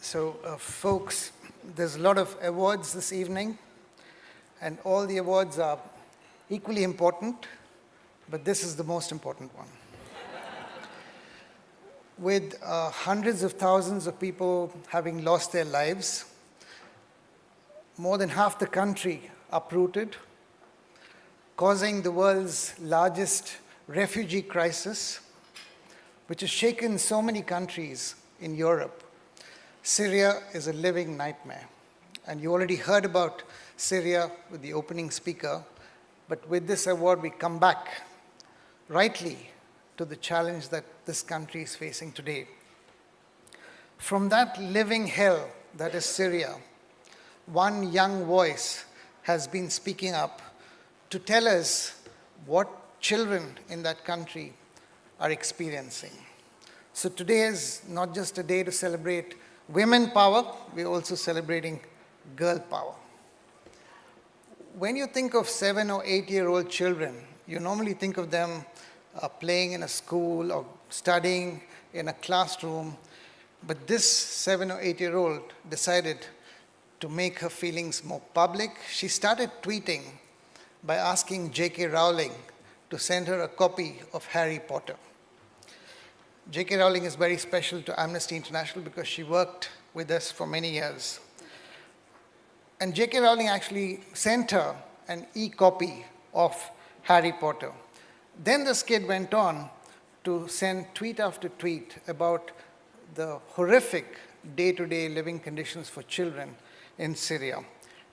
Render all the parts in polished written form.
Folks, there's a lot of awards this evening, and all the awards are equally important, but this is the most important one. With hundreds of thousands of people having lost their lives, more than half the country uprooted, causing the world's largest refugee crisis, which has shaken so many countries in Europe. Syria is a living nightmare. And you already heard about Syria with the opening speaker, but with this award we come back rightly to the challenge that this country is facing today. From that living hell that is Syria, one young voice has been speaking up to tell us what children in that country are experiencing. So today is not just a day to celebrate women power, we're also celebrating girl power. When you think of 7 or 8-year-old children, you normally think of them playing in a school or studying in a classroom, but this 7 or 8-year-old decided to make her feelings more public. She started tweeting by asking J.K. Rowling to send her a copy of Harry Potter. J.K. Rowling is very special to Amnesty International because she worked with us for many years. And J.K. Rowling actually sent her an e-copy of Harry Potter. Then this kid went on to send tweet after tweet about the horrific day-to-day living conditions for children in Syria.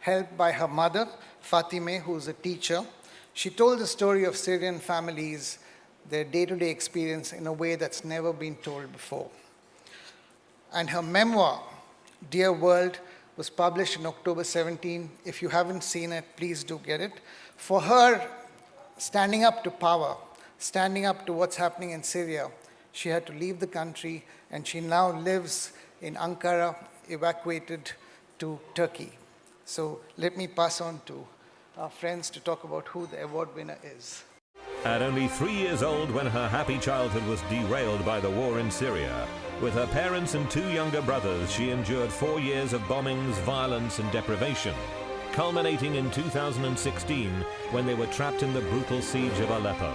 Helped by her mother, Fatime, who is a teacher, she told the story of Syrian families, their day-to-day experience in a way that's never been told before. And her memoir, Dear World, was published on October 17. If you haven't seen it, please do get it. For her, standing up to power, standing up to what's happening in Syria, she had to leave the country, and she now lives in Ankara, evacuated to Turkey. So let me pass on to our friends to talk about who the award winner is. At only 3 years old when her happy childhood was derailed by the war in Syria, with her parents and 2 younger brothers, she endured 4 years of bombings, violence and deprivation, culminating in 2016 when they were trapped in the brutal siege of Aleppo.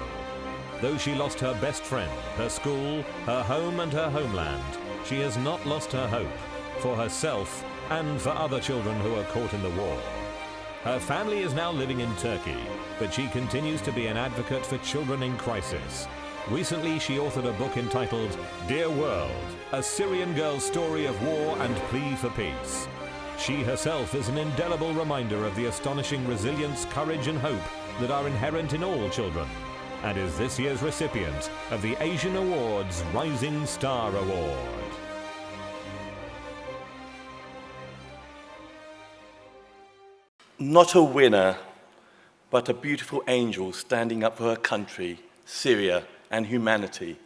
Though she lost her best friend, her school, her home and her homeland, she has not lost her hope for herself and for other children who are caught in the war. Her family is now living in Turkey, but she continues to be an advocate for children in crisis. Recently, she authored a book entitled Dear World, a Syrian girl's story of war and plea for peace. She herself is an indelible reminder of the astonishing resilience, courage and hope that are inherent in all children, and is this year's recipient of the Asian Awards Rising Star Award. Not a winner, but a beautiful angel standing up for her country, Syria, and humanity.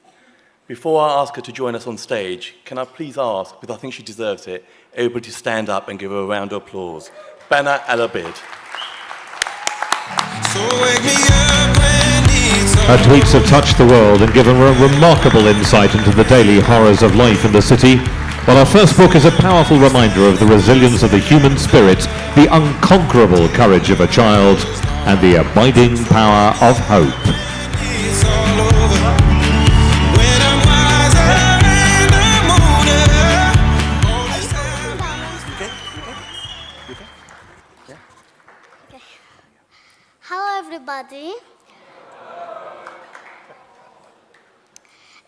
Before I ask her to join us on stage, can I please ask, because I think she deserves it, everybody to stand up and give her a round of applause. Bana Al-Abid. Her tweets have touched the world and given her a remarkable insight into the daily horrors of life in the city, while our first book is a powerful reminder of the resilience of the human spirit, the unconquerable courage of a child, and the abiding power of hope. Hello everybody.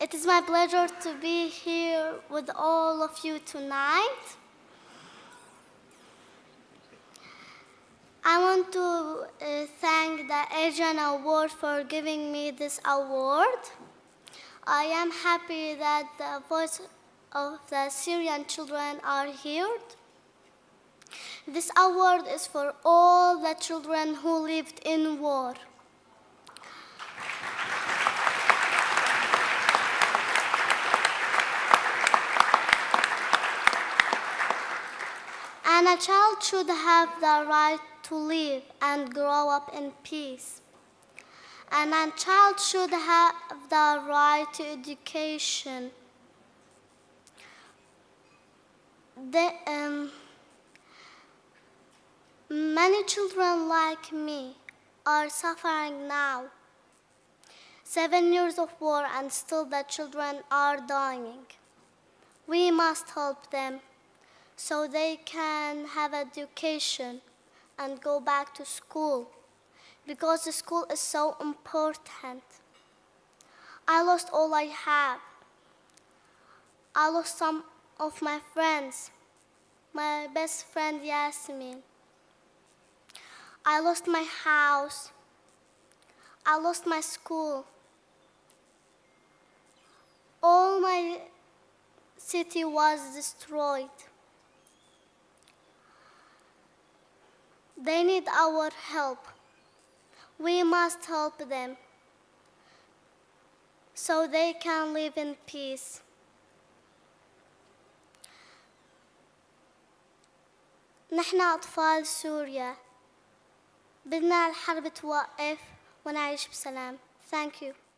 It is my pleasure to be here with all of you tonight. I want to thank the Asian Award for giving me this award. I am happy that the voice of the Syrian children are heard. This award is for all the children who lived in war. And a child should have the right to live and grow up in peace. And a child should have the right to education. Many children like me are suffering now. 7 years of war and still the children are dying. We must help them so they can have education and go back to school because the school is so important. I lost all I have. I lost some of my friends, my best friend Yasmin. I lost my house. I lost my school. All my city was destroyed. They need our help. We must help them so they can live in peace. نحن أطفال سوريا بدنا الحرب توقف ونعيش بسلام. Thank you.